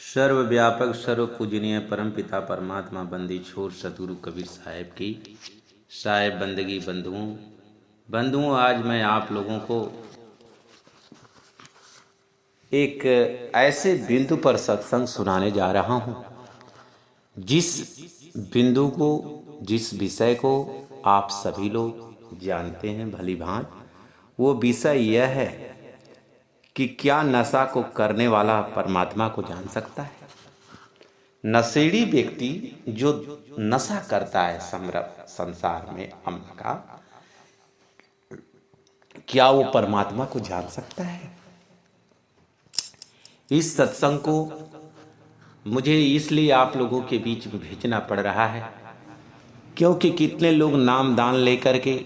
सर्वव्यापक सर्व पूजनीय परम पिता परमात्मा बंदी छोर सतगुरु कबीर साहेब की साहेब बंदगी बंधुओं आज मैं आप लोगों को एक ऐसे बिंदु पर सत्संग सुनाने जा रहा हूं जिस बिंदु को जिस विषय को आप सभी लोग जानते हैं भली भांति। वो विषय यह है कि क्या नशा को करने वाला परमात्मा को जान सकता है। नशेड़ी व्यक्ति जो नशा करता है संसार में अम्ल का, क्या वो परमात्मा को जान सकता है। इस सत्संग को मुझे इसलिए आप लोगों के बीच में भेजना पड़ रहा है क्योंकि कितने लोग नाम दान लेकर के,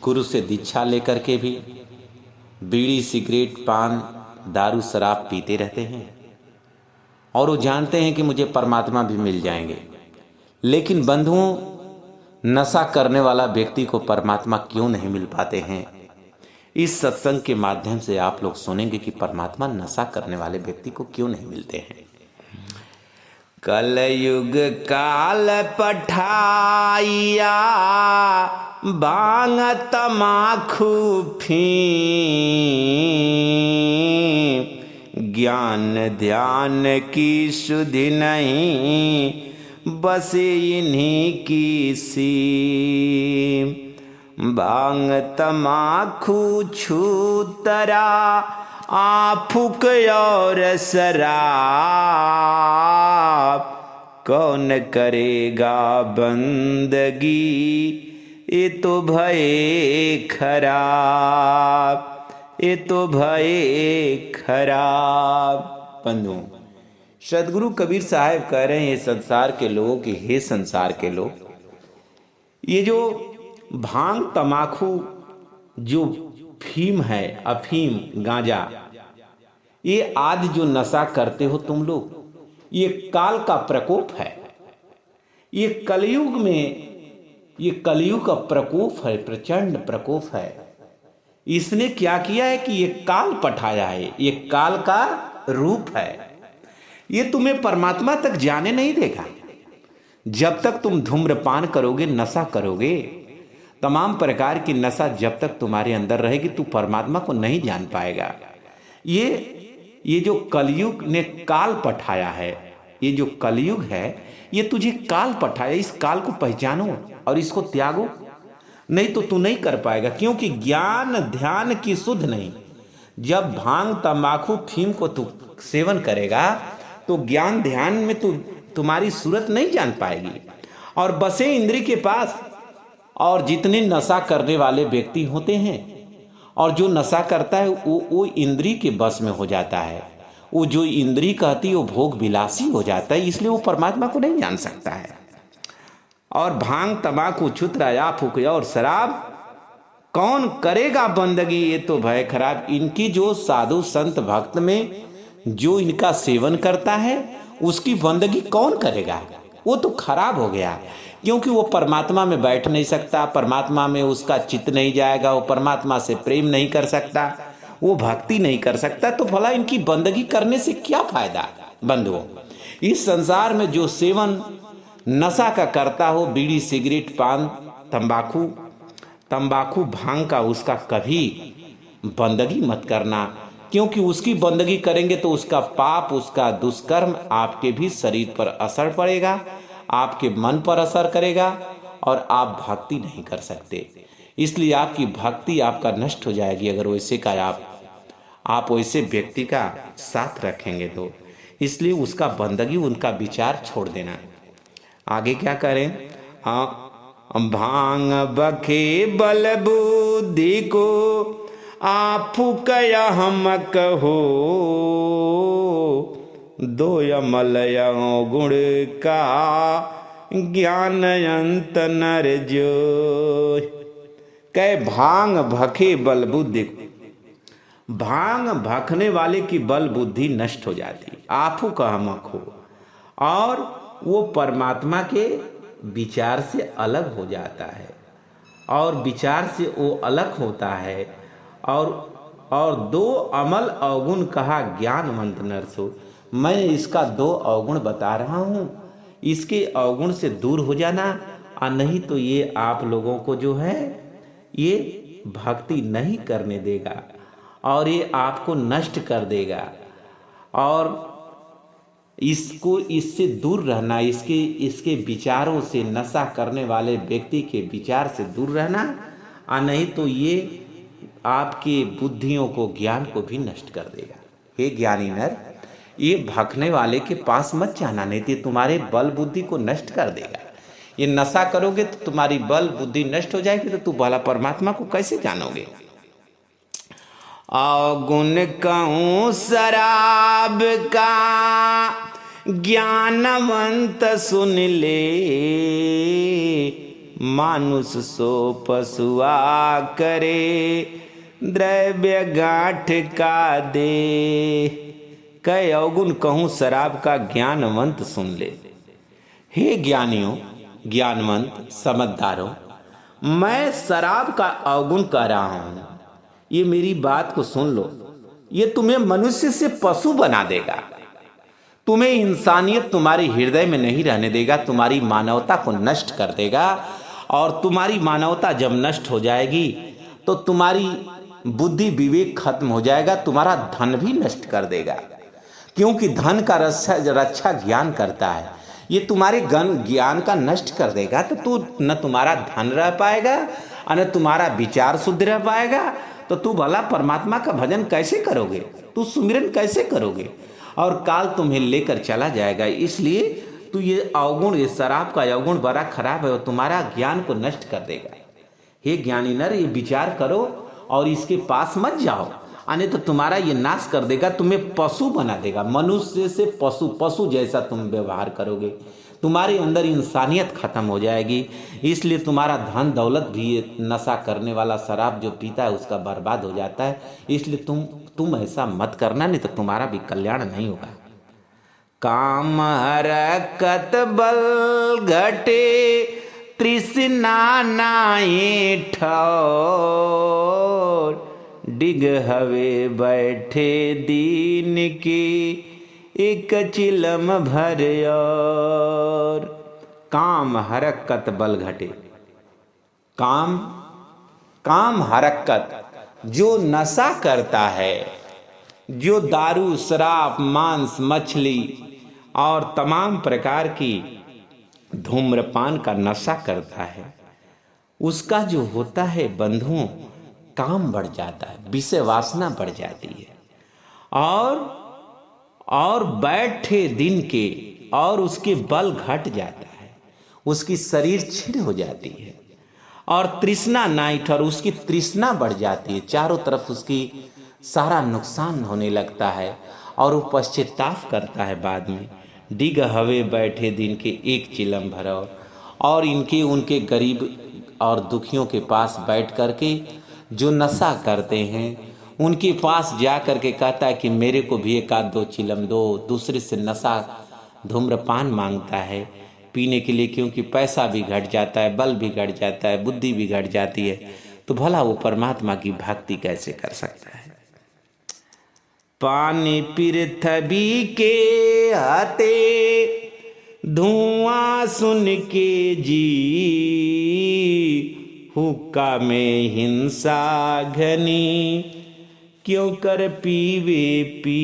गुरु से दीक्षा लेकर के भी बीड़ी सिगरेट पान दारू शराब पीते रहते हैं और वो जानते हैं कि मुझे परमात्मा भी मिल जाएंगे। लेकिन बंधुओं, नशा करने वाला व्यक्ति को परमात्मा क्यों नहीं मिल पाते हैं। इस सत्संग के माध्यम से आप लोग सुनेंगे कि परमात्मा नशा करने वाले व्यक्ति को क्यों नहीं मिलते हैं। कलयुग काल पठाइया बांग तमाखू फीम, ज्ञान ध्यान की सुधि नहीं बसे इन्हीं की सीम। बांग तमाखू छूतरा आफुक और शराब, कौन करेगा बंदगी ये तो भये खराब, ये तो भये खराब। बंधु, सदगुरु कबीर साहब कह रहे हैं संसार के लोगों की, हे संसार के लोग, ये जो भांग तमाखू जो फीम है, अफीम गांजा, ये आदि जो नशा करते हो तुम लोग, ये काल का प्रकोप है। ये कलयुग में, ये कलयुग का प्रकोप है, प्रचंड प्रकोप है। इसने क्या किया है कि ये काल पठाया है, ये काल का रूप है। ये तुम्हें परमात्मा तक जाने नहीं देगा। जब तक तुम धूम्रपान करोगे, नशा करोगे, तमाम प्रकार की नशा जब तक तुम्हारे अंदर रहेगी, तू परमात्मा को नहीं जान पाएगा। ये जो कलयुग ने काल पठाया है, ये जो कलयुग है, ये तुझे काल पठाया। इस काल को पहचानो और इसको त्यागो, नहीं तो तू नहीं कर पाएगा। क्योंकि ज्ञान ध्यान की सुध नहीं। जब भांग तंबाकू फीम को तू सेवन करेगा तो ज्ञान ध्यान में तुम्हारी सूरत नहीं जान पाएगी और बसे इंद्री के पास। और जितने नशा करने वाले व्यक्ति होते हैं और जो नशा करता है वो इंद्री के बस में हो जाता है। वो जो इंद्री कहती है वो भोग विलासी हो जाता है, इसलिए वो परमात्मा को नहीं जान सकता है। और भांग तंबाकू छुतरा फूकिया और शराब, कौन करेगा बंदगी ये तो भय खराब। इनकी जो साधु संत भक्त में जो इनका सेवन करता है उसकी बंदगी कौन करेगा। वो तो खराब हो गया, क्योंकि वो परमात्मा में बैठ नहीं सकता, परमात्मा में उसका चित्त नहीं जाएगा, वो परमात्मा से प्रेम नहीं कर सकता, वो भक्ति नहीं कर सकता। तो भला इनकी बंदगी करने से क्या फायदा। बंधुओं, इस संसार में जो सेवन नशा का करता हो, बीड़ी सिगरेट पान तंबाकू भांग का, उसका कभी बंदगी मत करना। क्योंकि उसकी बंदगी करेंगे तो उसका पाप, उसका दुष्कर्म आपके भी शरीर पर असर पड़ेगा, आपके मन पर असर करेगा और आप भक्ति नहीं कर सकते। इसलिए आपकी भक्ति आपका नष्ट हो जाएगी अगर वैसे का आप वैसे व्यक्ति का साथ रखेंगे तो। इसलिए उसका बंदगी, उनका विचार छोड़ देना। आगे क्या करें। भांग बखे बल बुद्धि को आपू कया हम कहो, दो अमल गुण का ज्ञान अंत नर जो। कह भांग भखे बल बुद्धि, भांग भखने वाले की बल बुद्धि नष्ट हो जाती, आपू का हमक हो, और वो परमात्मा के विचार से अलग हो जाता है। और विचार से वो अलग होता है और दो अमल अवगुण कहा ज्ञानवंत नर सो। मैं इसका 2 अवगुण बता रहा हूँ, इसके अवगुण से दूर हो जाना, और नहीं तो ये आप लोगों को जो है ये भक्ति नहीं करने देगा और ये आपको नष्ट कर देगा। और इसको इससे दूर रहना, इसके विचारों से, नशा करने वाले व्यक्ति के विचार से दूर रहना, और नहीं तो ये आपके बुद्धियों को, ज्ञान को भी नष्ट कर देगा। हे ज्ञानी नर, ये भखने वाले के पास मत जाना, नहीं तो तुम्हारे बल बुद्धि को नष्ट कर देगा। ये नशा करोगे तो तुम्हारी बल बुद्धि नष्ट हो जाएगी, तो तू भला परमात्मा को कैसे जानोगे। अवगुण कहूँ शराब का, ज्ञानवंत सुन ले, मानुष सो पशुआ करे, द्रव्य गांठ का दे। कई अवगुण कहूँ शराब का, ज्ञानवंत सुन ले। हे ज्ञानियों, ज्ञानवंत, समझदारों, मैं शराब का अवगुण कह रहा हूँ, ये मेरी बात को सुन लो। ये तुम्हें मनुष्य से पशु बना देगा, तुम्हें इंसानियत तुम्हारे हृदय में नहीं रहने देगा, तुम्हारी मानवता को नष्ट कर देगा। और तुम्हारी मानवता जब नष्ट हो जाएगी तो तुम्हारी बुद्धि विवेक खत्म हो जाएगा, तुम्हारा धन भी नष्ट कर देगा, क्योंकि धन का रक्षा ज्ञान करता है। ये तुम्हारे ज्ञान का नष्ट कर देगा, तो तू न तुम्हारा धन रह पाएगा और न तुम्हारा विचार शुद्ध रह पाएगा। तो तू भला परमात्मा का भजन कैसे करोगे, तू सुमिरन कैसे करोगे, और काल तुम्हें लेकर चला जाएगा। इसलिए तू ये अवगुण, ये शराब का अवगुण बड़ा खराब है, और तुम्हारा ज्ञान को नष्ट कर देगा। हे ज्ञानी नर, ये विचार करो और इसके पास मत जाओ, नहीं तो तुम्हारा ये नाश कर देगा, तुम्हें पशु बना देगा। मनुष्य से पशु जैसा तुम व्यवहार करोगे, तुम्हारे अंदर इंसानियत खत्म हो जाएगी। इसलिए तुम्हारा धन दौलत भी, ये नशा करने वाला शराब जो पीता है उसका बर्बाद हो जाता है। इसलिए तुम ऐसा मत करना, नहीं तो तुम्हारा भी कल्याण नहीं होगा। काम हरकत बल घटे, तृष्णा नाई ठौर, डिग हवे बैठे दीन की, एक चिलम भर और। काम हरकत बल घटे, काम हरकत, जो नशा करता है, जो दारू, शराब, मांस, मछली और तमाम प्रकार की धूम्रपान का नशा करता है, उसका जो होता है बंधुओं, काम बढ़ जाता है, विषय वासना बढ़ जाती है, और बैठे दिन के, और उसके बल घट जाता है, उसकी शरीर छिड़ हो जाती है, और तृष्णा नाइट, और उसकी तृष्णा बढ़ जाती है, चारों तरफ उसकी सारा नुकसान होने लगता है, और वो पश्चाताप करता है बाद में। डिग हवे बैठे दिन के, एक चिलम भरो। और उनके गरीब और दुखियों के पास बैठ करके जो नशा करते हैं, उनके पास जा कर के कहता है कि मेरे को भी 1-2 चिलम दो। दूसरे से नशा धूम्रपान मांगता है पीने के लिए, क्योंकि पैसा भी घट जाता है, बल भी घट जाता है, बुद्धि भी घट जाती है, तो भला वो परमात्मा की भक्ति कैसे कर सकता है। पानी पृथ्वी के हाथे, धुआं सुन के जी, हुक्का में हिंसा घनी, क्यों कर पीवे पी।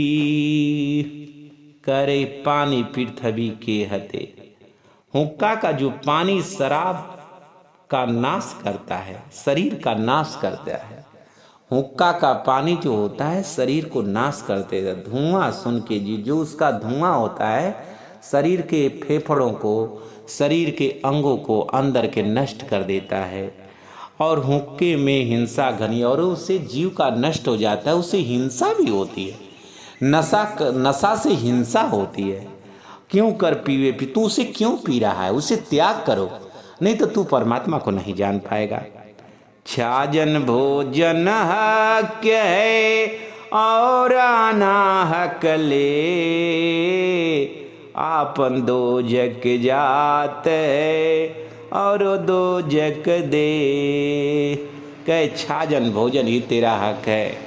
करे पानी पृथ्वी के हते, हुक्का का जो पानी शराब का नाश करता है, शरीर का नाश करता है। हुक्का का पानी जो होता है शरीर को नाश करते हैं। धुआं सुन के जी, जो उसका धुआं होता है शरीर के फेफड़ों को, शरीर के अंगों को अंदर के नष्ट कर देता है। और हुक्के में हिंसा घनी, और उससे जीव का नष्ट हो जाता है, उससे हिंसा भी होती है। नशा से हिंसा होती है। क्यों कर पीवे पी, तू उसे क्यों पी रहा है, उसे त्याग करो, नहीं तो तू परमात्मा को नहीं जान पाएगा। छाजन भोजन हक है और अनाहक ले, आपन दो जग जात है और दो जग दे। कहे छाजन भोजन ही तेरा हक है,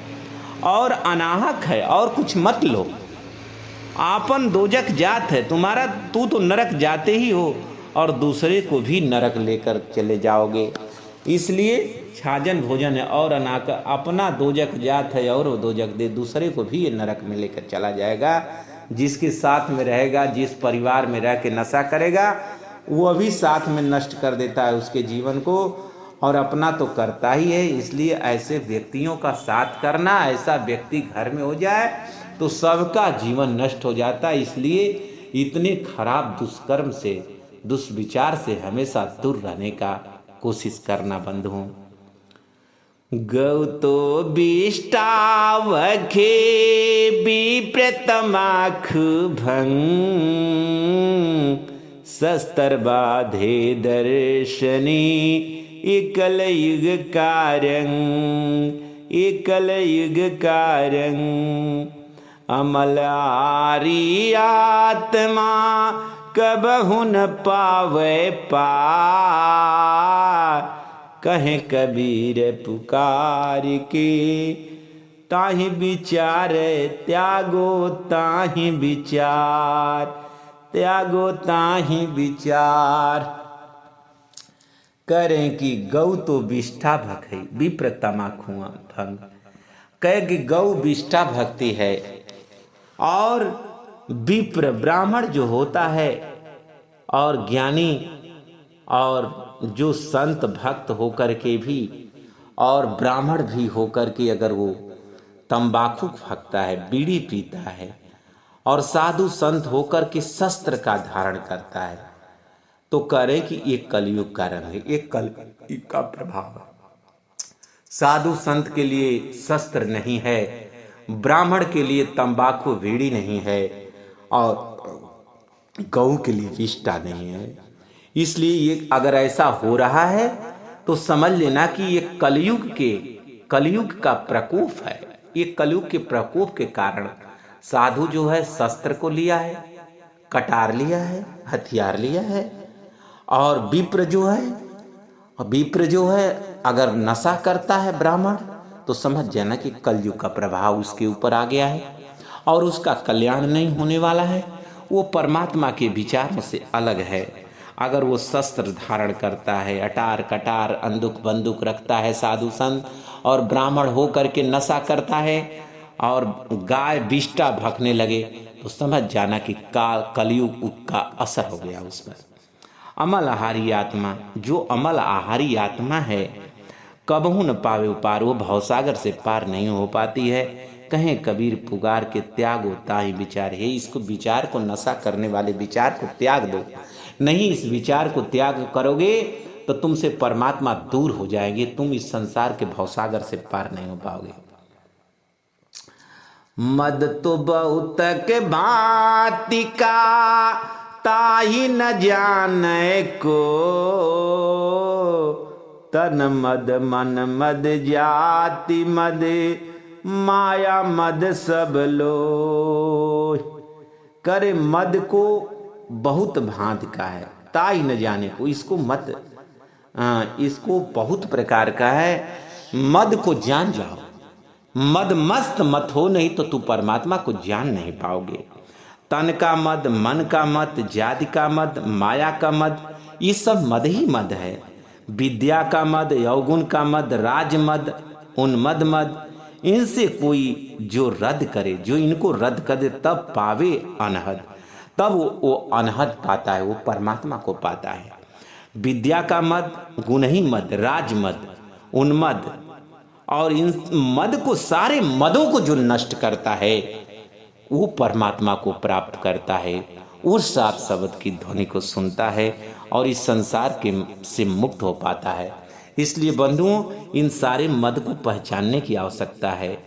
और अनाहक है, और कुछ मत लो, आपन दोजक जात है तुम्हारा, तू तो नरक जाते ही हो और दूसरे को भी नरक लेकर चले जाओगे। इसलिए छाजन भोजन है और अनाक अपना दोजक जात है और वो दोजक दे, दूसरे को भी ये नरक में लेकर चला जाएगा। जिसके साथ में रहेगा, जिस परिवार में रह के नशा करेगा, वो भी साथ में नष्ट कर देता है उसके जीवन को, और अपना तो करता ही है। इसलिए ऐसे व्यक्तियों का साथ करना, ऐसा व्यक्ति घर में हो जाए तो सबका जीवन नष्ट हो जाता है। इसलिए इतने खराब दुष्कर्म से, दुष्विचार से हमेशा दूर रहने का कोशिश करना बंधुओं। गौ तो बिष्टावखे विप्रतमाख भंग, शस्त्र बाधे दर्शनी एकल युग कारंग, एकल युग कारंग। अमल आरी आत्मा कबहु न पावे पार, कहे कबीर पुकार के ताहि विचार त्यागो ताहि विचार, त्यागो ताहि विचार। करें कि गौ तो विष्ठा भक्त है, विप्र तमाखु भंग। कहे कि गौ विष्ठा भक्ति है और विप्र ब्राह्मण जो होता है और ज्ञानी और जो संत भक्त होकर के भी और ब्राह्मण भी होकर के अगर वो तंबाकू फकता है, बीड़ी पीता है और साधु संत होकर के शस्त्र का धारण करता है, तो करें कि ये कलयुग का रंग है, ये कलयुग का प्रभाव है। साधु संत के लिए शस्त्र नहीं है, ब्राह्मण के लिए तंबाकू बीड़ी नहीं है और गौ के लिए विष्ठा नहीं है। इसलिए ये अगर ऐसा हो रहा है तो समझ लेना कि ये कलयुग का प्रकोप है। ये कलयुग के प्रकोप के कारण साधु जो है शस्त्र को लिया है, कटार लिया है, हथियार लिया है, और विप्र जो है अगर नशा करता है ब्राह्मण, तो समझ जाना कि कलयुग का प्रभाव उसके ऊपर आ गया है और उसका कल्याण नहीं होने वाला है। वो परमात्मा के विचारों से अलग है। अगर वो शस्त्र धारण करता है, अटार कटार अंदुक बंदूक रखता है साधु संत, और ब्राह्मण होकर के नशा करता है और गाय विष्ठा भखने लगे, तो समझ जाना कि कलयुग का असर हो गया उस पर। अमल आहारी आत्मा, जो अमल आहारी आत्मा है कबहू न पावे पार, वो भवसागर से पार नहीं हो पाती है। कहें कबीर पुकार के त्यागो ताहि विचार, है इसको विचार को, नशा करने वाले विचार को त्याग दो। नहीं, इस विचार को त्याग करोगे तो तुमसे परमात्मा दूर हो जाएंगे, तुम इस संसार के भवसागर से पार नहीं हो पाओगे। मद तो बहुत के भांति का ताहि न जाने को, तन मद मन मद जाति मद माया मद सब लो। करे मद को बहुत भांति का है, ताहि न जाने को, इसको मत इसको बहुत प्रकार का है। मद को जान जाओ, मद मस्त मत हो, नहीं तो तू परमात्मा को जान नहीं पाओगे। तन का मद, मन का मद, जाति का मद, माया का मद, ये सब मद ही मद है। विद्या का मद, यौगुण का मद, राज मद, उन्मद मद, इनसे कोई जो रद्द करे, जो इनको रद्द कर दे, तब पावे अनहद, तब वो अनहद पाता है, वो परमात्मा को पाता है। विद्या का मद, गुण ही मद, राज मद, उन्मद, और इन मद को, सारे मदों को जो नष्ट करता है वो परमात्मा को प्राप्त करता है। वो सात शब्द की ध्वनि को सुनता है और इस संसार के से मुक्त हो पाता है। इसलिए बंधुओं, इन सारे मद को पहचानने की आवश्यकता है।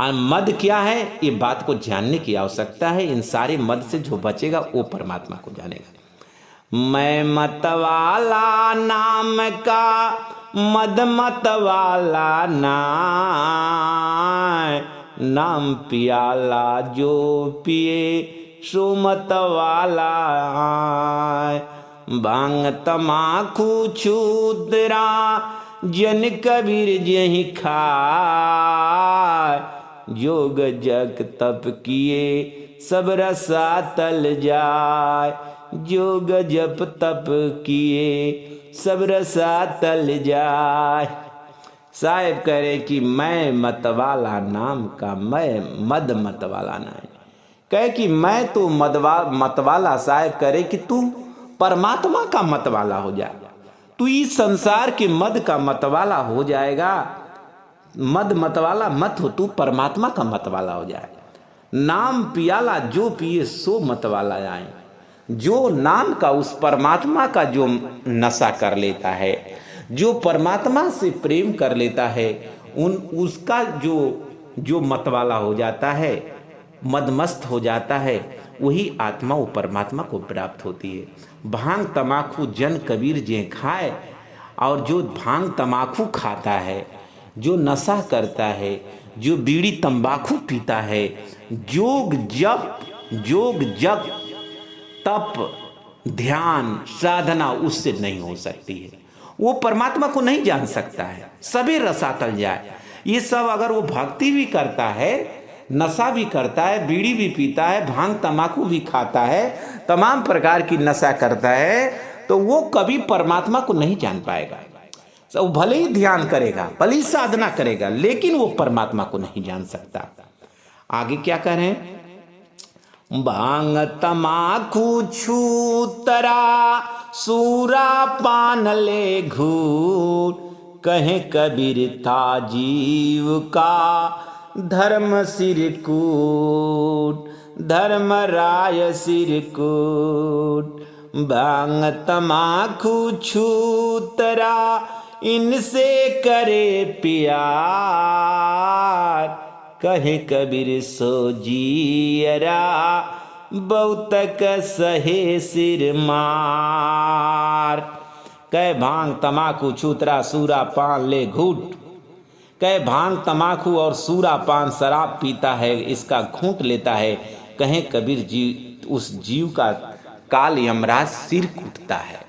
मद क्या है, ये बात को जानने की आवश्यकता है। इन सारे मद से जो बचेगा वो परमात्मा को जानेगा। मैं मत वाला नाम का मद मत वाला नाम पियाला जो पिए सो मत वाला। भांग तमाकू छूतरा जन कबीर जहि खाय, जोग जग तप किए सब रसातल जाय, जो गजब तप किए सब रसातल जाय। साहेब कह रहे कि मैं मतवाला नाम का, मैं मद मतवाला नहीं। कहे कि मैं तो मतवाला। साहेब कह रहे कि तू परमात्मा का मतवाला हो जा, तू इस संसार के मद का मतवाला हो जाएगा। मद मतवाला मत हो, तू परमात्मा का मतवाला हो जाए। नाम पियाला जो पिए सो मतवाला जाए। जो नाम का, उस परमात्मा का जो नशा कर लेता है, जो परमात्मा से प्रेम कर लेता है, उसका जो मतवाला हो जाता है, मदमस्त हो जाता है, वही आत्मा वो परमात्मा को प्राप्त होती है। भांग तमाकू जन कबीर जे खाए, और जो भांग तमाकू खाता है, जो नशा करता है, जो बीड़ी तंबाकू पीता है, योग जप तप ध्यान साधना उससे नहीं हो सकती है। वो परमात्मा को नहीं जान सकता है। सभी रसातल जाए। ये सब अगर वो भक्ति भी करता है, नशा भी करता है, बीड़ी भी पीता है, भांग तमाकू भी खाता है, तमाम प्रकार की नशा करता है, तो वो कभी परमात्मा को नहीं जान पाएगा। वो भले ही ध्यान करेगा, भले ही साधना करेगा, लेकिन वो परमात्मा को नहीं जान सकता। आगे क्या करें? भांग तमाकू छूतरा सूरा पान ले घूट, कहे कबीर था जीव का धर्म सिरकूट, धर्म राय सिरकूट। भांग तमाकू छूतरा इनसे करे प्यार, कहे कबीर सो जियरा बहुतक सहे सिर मार। कहे भांग तमाकू छूतरा सूरा पान ले घूट। कहे भांग तमाकू और सूरा पान शराब पीता है, इसका घूंट लेता है। कहे कबीर जी उस जीव का काल यमराज सिर कूटता है,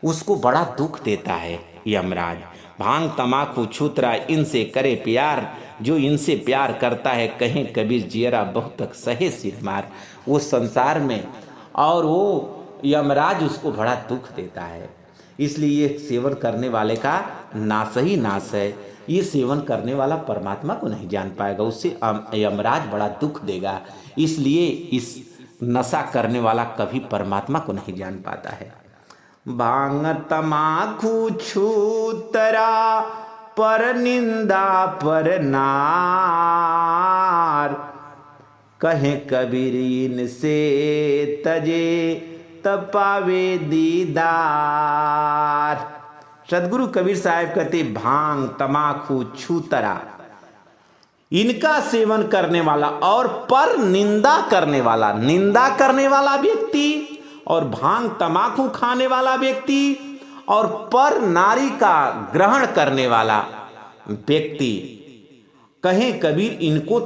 उसको बड़ा दुख देता है यमराज। भांग तमाकू छूतरा इनसे करे प्यार, जो इनसे प्यार करता है, कहें कबीर जियरा बहुत तक सहे सिर मार। वो संसार में और वो यमराज उसको बड़ा दुख देता है। इसलिए ये सेवन करने वाले का नाश ही नाश है। ये सेवन करने वाला परमात्मा को नहीं जान पाएगा, उससे यमराज बड़ा दुख देगा। इसलिए इस नशा करने वाला कभी परमात्मा को नहीं जान पाता है। भांग तमाकू छूतरा पर निंदा पर नार, कहे कबीर इनसे तजे तब पावे दीदार। सदगुरु कबीर साहब कहते भांग तमाकू छूतरा, इनका सेवन करने वाला और पर निंदा करने वाला व्यक्ति, और भांग तमाकू खाने वाला व्यक्ति, और पर नारी का ग्रहण करने वाला व्यक्ति, कहें कबीर इनको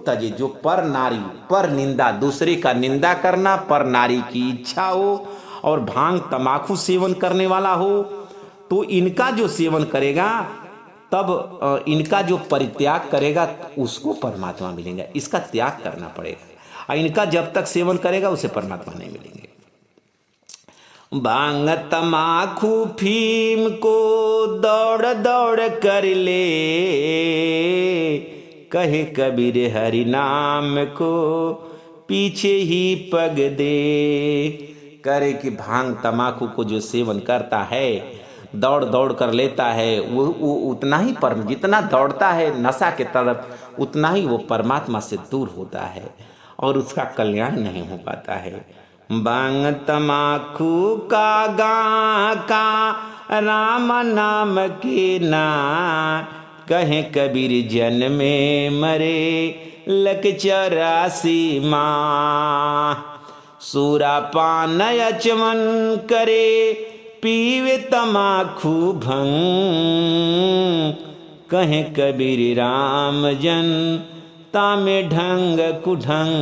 तजे, जो पर नारी, पर निंदा, दूसरे का निंदा करना, पर नारी की इच्छा हो और भांग तमाकू सेवन करने वाला हो, तो इनका जो सेवन करेगा, तब इनका जो परित्याग करेगा उसको परमात्मा मिलेंगे। इसका त्याग करना पड़ेगा, और इनका जब तक सेवन करेगा उसे परमात्मा नहीं मिलेंगे। भांग तमाकू फीम को दौड़ दौड़ कर ले, कहे कबीर हरि नाम को पीछे ही पग दे। करे कि भांग तमाकू को जो सेवन करता है, दौड़ दौड़ कर लेता है, वो उतना ही जितना दौड़ता है नशा के तरफ, उतना ही वो परमात्मा से दूर होता है और उसका कल्याण नहीं हो पाता है। भांग तमाकू का गा का राम नाम के ना, कहे कबीर जन में मरे लक 84 माँ। सूरा पान अचमन करे पीवे तमाकू भंग, कहे कबीर राम जन तामे ढंग कुढंग।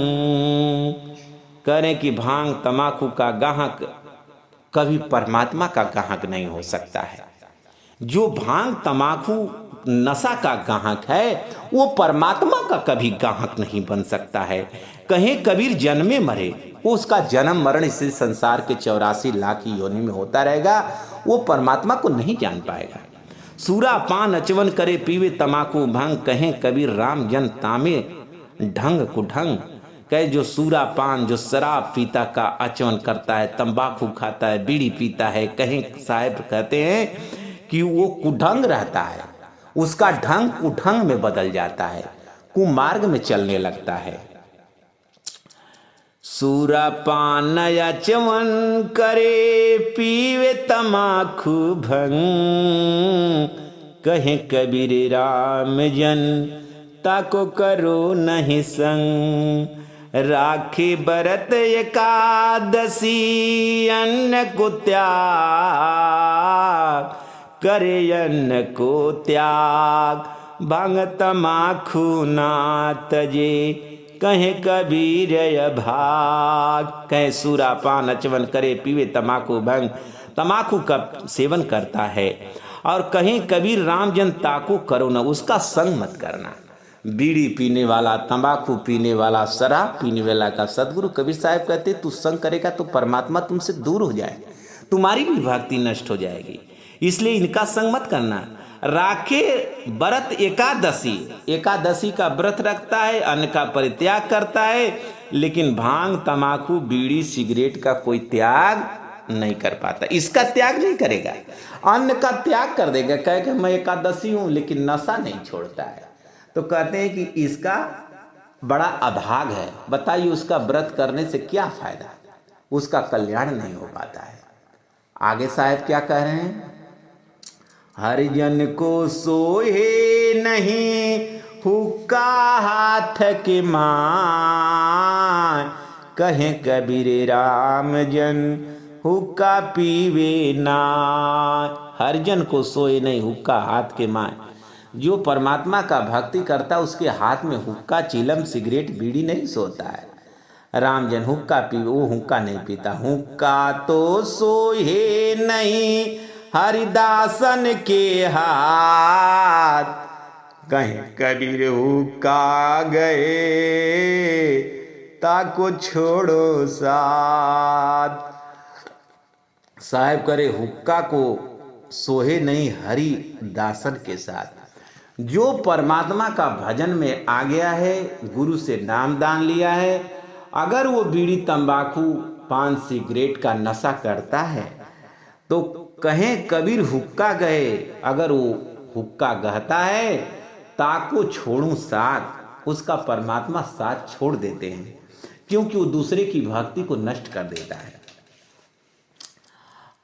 करें कि भांग तमाकू का गाहक कभी परमात्मा का गाहक नहीं हो सकता है। जो भांग तमाकू नशा का गाहक है वो परमात्मा का कभी गाहक नहीं बन सकता है। कहे कबीर जन्मे मरे, वो उसका जन्म मरण इस संसार के 84 लाख की योनि में होता रहेगा, वो परमात्मा को नहीं जान पाएगा। सूरा पान अचवन करे पीवे तमाकू भांग, कहे कबीर राम जन तामे ढंग कुढंग। कहे जो सूरा पान, जो शराब पीता का आचमन करता है, तंबाकू खाता है, बीड़ी पीता है, कहीं साहब कहते हैं कि वो कुढंग रहता है, उसका ढंग कुढंग में बदल जाता है, कुमार्ग में चलने लगता है। सूरा पान आचमन करे पीवे तमाकू भंग, कहे कबीर राम जन ताको करो नहीं संग। राखी बरत एकादशी अन्न को त्याग, करे अन्न को त्याग भांग तमाकू ना तजे, कहे कबीर भाग। कहे सूरा पान अचवन करे पीवे तमाकू भंग, तमाकू का सेवन करता है, और कहीं कबीर राम जन ताको करो ना, उसका संग मत करना। बीड़ी पीने वाला, तंबाकू पीने वाला, शराब पीने वाला का सदगुरु कबीर साहब कहते तू संग करेगा तो परमात्मा तुमसे दूर हो जाए, तुम्हारी भी भक्ति नष्ट हो जाएगी, इसलिए इनका संग मत करना। राखे व्रत एकादशी, एकादशी का व्रत रखता है, अन्न का परित्याग करता है, लेकिन भांग तंबाकू बीड़ी सिगरेट का कोई त्याग नहीं कर पाता, इसका त्याग नहीं करेगा। अन्न का त्याग कर देगा, कहेगा मैं एकादशी हूं लेकिन नशा नहीं छोड़ता है, तो कहते हैं कि इसका बड़ा अभाग है। बताइए उसका व्रत करने से क्या फायदा, उसका कल्याण नहीं हो पाता है। आगे साहब क्या कह रहे हैं, हरिजन को सोहे नहीं हुक्का हाथ के मां, कहे कबीर राम जन हुक्का पीवे ना। हरिजन को सोए नहीं हुक्का हाथ के मां, जो परमात्मा का भक्ति करता उसके हाथ में हुक्का चिलम सिगरेट बीड़ी नहीं सोता है। राम जन हुक्का पी, वो हुक्का नहीं पीता। हुक्का तो सोहे नहीं हरिदासन के हाथ, कहीं कबीर हुक्का गए ताको छोड़ो साथ। साहब करे हुक्का को सोहे नहीं हरि दासन के साथ। जो परमात्मा का भजन में आ गया है, गुरु से नाम दान लिया है, अगर वो बीड़ी तंबाकू पान सिगरेट का नशा करता है तो कहें कबीर हुक्का गए, अगर वो हुक्का गहता है ताको छोड़ूं साथ, उसका परमात्मा साथ छोड़ देते हैं, क्योंकि वो दूसरे की भक्ति को नष्ट कर देता है।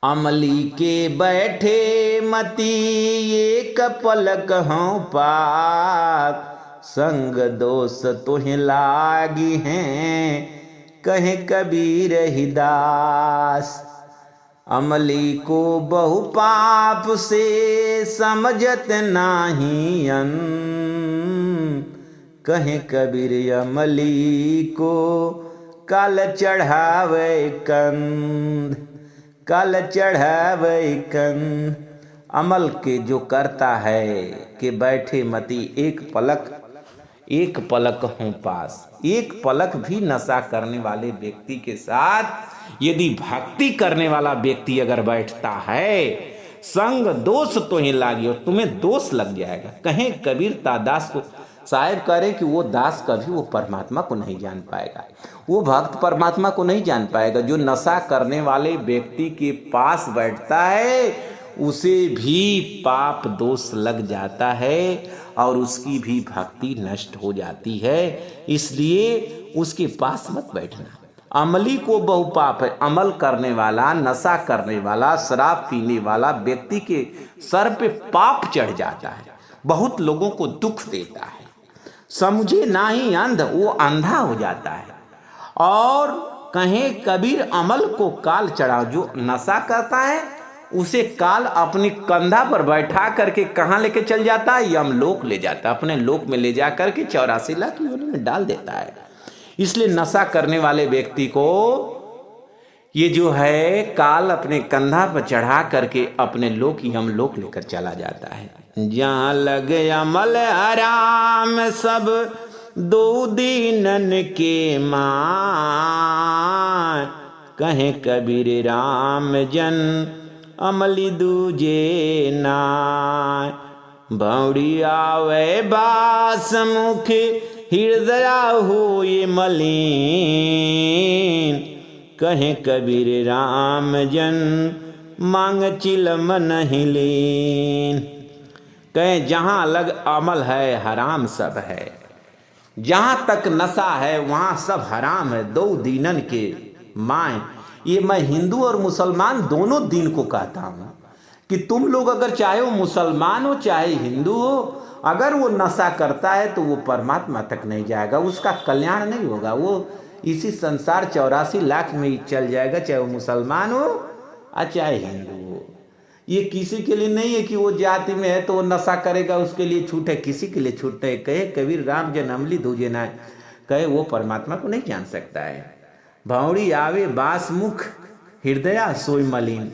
अमली के बैठे मती एक पलक हों पाक, संग दोष तुहे लागी हैं, कहे कबीर हिदास। अमली को बहु पाप से समझत नाही अन, कहे कबीर अमली को काल चढ़ावे कंध, काल चढ़ावे कंध। अमल के जो करता है कि बैठे मती एक पलक हूँ पास, एक पलक भी नशा करने वाले व्यक्ति के साथ यदि भक्ति करने वाला व्यक्ति अगर बैठता है, संग दोष तो ही लागी, और तुम्हें दोष लग जाएगा। कहें कबीर दास को साहब कह रहे कि वो दास कभी वो परमात्मा को नहीं जान पाएगा, वो भक्त परमात्मा को नहीं जान पाएगा। जो नशा करने वाले व्यक्ति के पास बैठता है उसे भी पाप दोष लग जाता है और उसकी भी भक्ति नष्ट हो जाती है, इसलिए उसके पास मत बैठना। अमली को बहु पाप है, अमल करने वाला, नशा करने वाला, शराब पीने वाला व्यक्ति के सर पे पाप चढ़ जाता है, बहुत लोगों को दुख देता है, समझे ना ही अंध, वो अंधा हो जाता है। और कहें कबीर अमल को काल चढ़ाओ, जो नशा करता है उसे काल अपनी कंधा पर बैठा करके कहाँ लेके चल जाता है, यमलोक ले जाता है, अपने लोक में ले जा करके 84 लाख योनि में डाल देता है। इसलिए नशा करने वाले व्यक्ति को ये जो है काल अपने कंधा पर चढ़ा करके अपने लोक यमलोक लेकर चला जाता है। जहाँ लग अमल आराम सब दो दीनन के मान, कहे कबीर राम जन अमली दूजे नाय। भौड़ी आवे बास मुख हृदय हुए मलिन, कहे कबीर राम जन मांग चिलम नहीं लीन। कहे जहाँ अलग अमल है हराम सब है, जहाँ तक नशा है वहाँ सब हराम है। दो दीनन के माए, ये मैं हिंदू और मुसलमान दोनों दीन को कहता हूँ कि तुम लोग अगर चाहे वो मुसलमान हो चाहे हिंदू हो, अगर वो नशा करता है तो वो परमात्मा तक नहीं जाएगा, उसका कल्याण नहीं होगा। वो इसी संसार 84 लाख में ही चल जाएगा, चाहे वो मुसलमान हो और चाहे हिंदू हो। ये किसी के लिए नहीं है कि वो जाति में है तो वो नशा करेगा उसके लिए छूट है, किसी के लिए छूट है। कहे कबीर राम जन अमली दूजे ना, कहे वो परमात्मा को नहीं जान सकता है। भौड़ी आवे बास मुख हृदय सोई मलिन,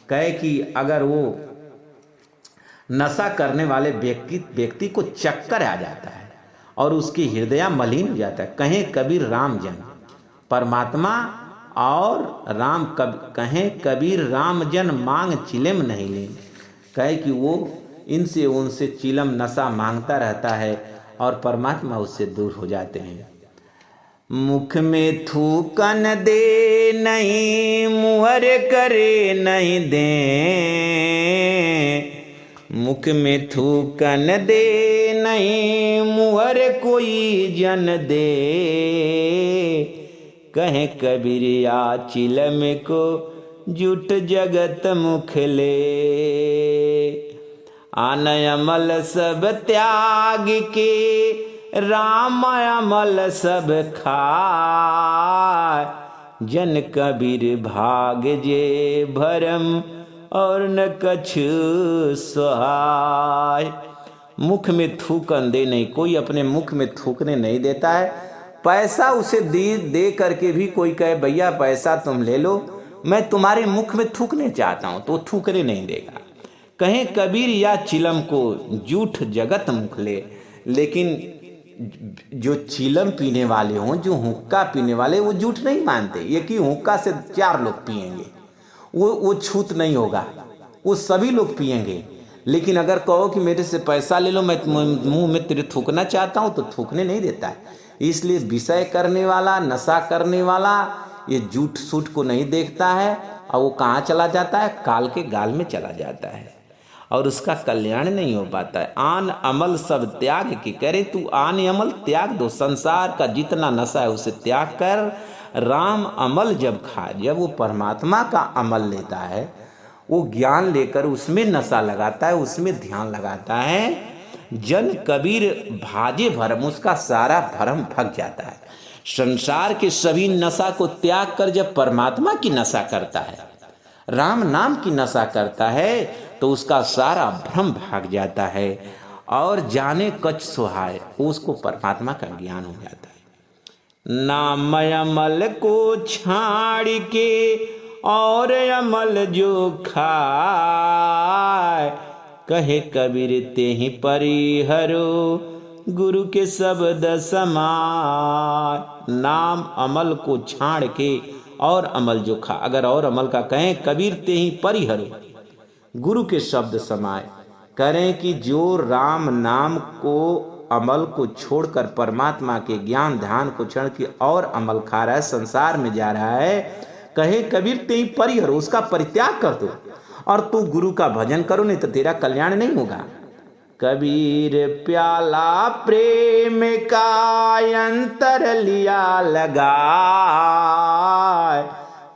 कहे कि अगर वो नशा करने वाले व्यक्ति को चक्कर आ जाता है और उसकी हृदय मलिन हो जाता है। कहें कबीर राम जन, परमात्मा और राम कहें कबीर राम जन मांग चिलम नहीं लें, कहे कि वो इनसे उनसे चिलम नशा मांगता रहता है और परमात्मा उससे दूर हो जाते हैं। मुख में थूकन दे नहीं मुहर करे नहीं दे, मुख में थूकन दे नहीं मुहर कोई जन दे, कहे कबीरिया चिलम को जुट जगत मुख ले। आन अमल सब त्याग के राम अमल सब खाय, जन कबीर भाग जे भरम और न कछु सहाय। मुख में थूकन दे नहीं, कोई अपने मुख में थूकने नहीं देता है। पैसा उसे दे करके भी कोई कहे भैया पैसा तुम ले लो, मैं तुम्हारे मुख में थूकने चाहता हूँ, तो थूकने नहीं देगा। कहें कबीर या चिलम को जूठ जगत मुख ले। लेकिन जो चिलम पीने वाले हों, जो हुक्का पीने वाले, वो झूठ नहीं मानते। ये कि हुक्का से 4 लोग पिएंगे, वो छूत नहीं होगा, वो सभी लोग पिएंगे। लेकिन अगर कहो कि मेरे से पैसा ले लो, मैं मुंह में तेरे थूकना चाहता हूँ, तो थूकने नहीं देता है। इसलिए विषय करने वाला, नशा करने वाला ये झूठ सूठ को नहीं देखता है, और वो कहाँ चला जाता है? काल के गाल में चला जाता है और उसका कल्याण नहीं हो पाता है। आन अमल सब त्याग के करे, तू आन अमल त्याग दो, संसार का जितना नशा है उसे त्याग कर। राम अमल जब खा, जब वो परमात्मा का अमल लेता है, वो ज्ञान लेकर उसमें नशा लगाता है, उसमें ध्यान लगाता है, जन कबीर भाजे भरम, उसका सारा भरम भग जाता है। संसार के सभी नशा को त्याग कर जब परमात्मा की नशा करता है, राम नाम की नशा करता है, तो उसका सारा भ्रम भाग जाता है और जाने कछ सुहाए, उसको परमात्मा का ज्ञान हो जाता है। नाम अमल को छाड़ के और अमल जो खाए, कहे कबीर ते ही परिहरो गुरु के शब्द समाय। नाम अमल को छाड़ के और अमल जो खा, अगर और अमल का कहें कबीर ते ही परिहरो गुरु के शब्द समाए, करें कि जो राम नाम को अमल को छोड़कर परमात्मा के ज्ञान ध्यान को छोड़ के और अमल खा रहा है, संसार में जा रहा है, कहे कबीर ते ही परिहरो, उसका परित्याग कर दो और तू गुरु का भजन करो, नहीं तो तेरा कल्याण नहीं होगा। कबीर प्याला प्रेम का अंतर लिया लगा,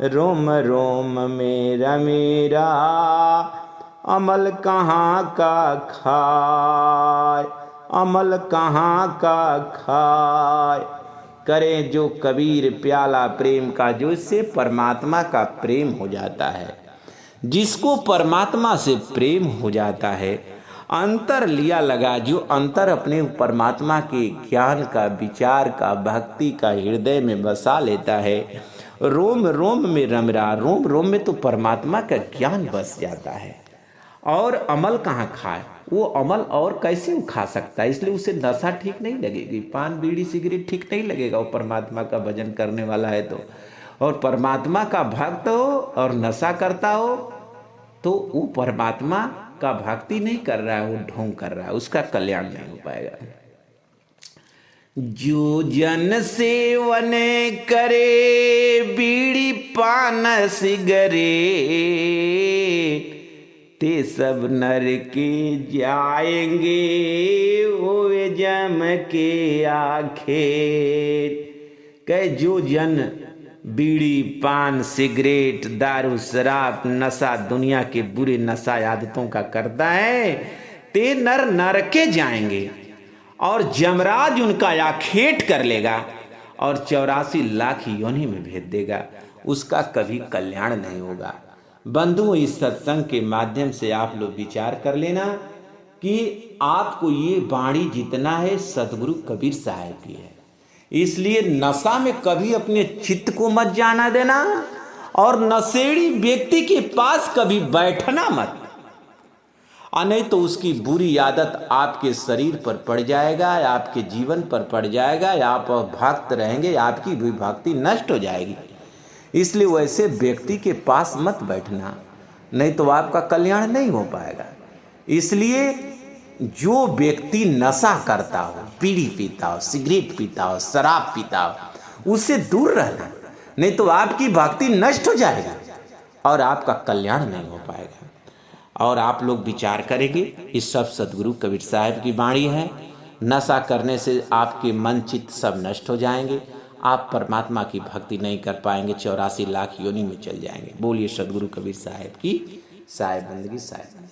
रोम रोम मेरा मेरा अमल कहाँ का खाए, अमल कहाँ का खाए। करे जो कबीर प्याला प्रेम का, जो इससे परमात्मा का प्रेम हो जाता है, जिसको परमात्मा से प्रेम हो जाता है, अंतर लिया लगा, जो अंतर अपने परमात्मा के ज्ञान का, विचार का, भक्ति का हृदय में बसा लेता है, रोम रोम में रम रहा, रोम रोम में तो परमात्मा का ज्ञान बस जाता है। और अमल कहाँ खाए, वो अमल और कैसे वो खा सकता है? इसलिए उसे नशा ठीक नहीं लगेगी, पान बीड़ी सिगरेट ठीक नहीं लगेगा। वो परमात्मा का भजन करने वाला है तो, और परमात्मा का भक्त हो और नशा करता हो तो वो परमात्मा का भक्ति नहीं कर रहा है, वो ढोंग कर रहा है, उसका कल्याण नहीं हो पाएगा। जो जन सेवन करे बीड़ी पान सिगरेट, ते सब नर के जाएंगे वो जम के आखेट। कह जो जन बीड़ी पान सिगरेट दारू शराब नशा दुनिया के बुरे नशा आदतों का करता है, ते नर नरके जाएंगे और जमराज उनका आखेट कर लेगा और 84 लाख योनि में भेज देगा, उसका कभी कल्याण नहीं होगा। बंधुओं, इस सत्संग के माध्यम से आप लोग विचार कर लेना कि आपको ये वाणी जितना है सतगुरु कबीर साहब की है। इसलिए नशा में कभी अपने चित्त को मत जाना देना और नशेड़ी व्यक्ति के पास कभी बैठना मत, और नहीं तो उसकी बुरी आदत आपके शरीर पर पड़ जाएगा, आपके जीवन पर पड़ जाएगा, आप भक्त रहेंगे, आपकी भी भक्ति नष्ट हो जाएगी। इसलिए वैसे व्यक्ति के पास मत बैठना, नहीं तो आपका कल्याण नहीं हो पाएगा। इसलिए जो व्यक्ति नशा करता हो, बीड़ी पीता हो, सिगरेट पीता हो, शराब पीता हो, उससे दूर रहना, नहीं तो आपकी भक्ति नष्ट हो जाएगी और आपका कल्याण नहीं हो पाएगा। और आप लोग विचार करेंगे, इस सब सदगुरु कबीर साहब की वाणी है। नशा करने से आपके मन चित्त सब नष्ट हो जाएंगे, आप परमात्मा की भक्ति नहीं कर पाएंगे, 84 लाख योनि में चल जाएंगे। बोलिए सदगुरु कबीर साहब की साहेब बंदगी साहेब।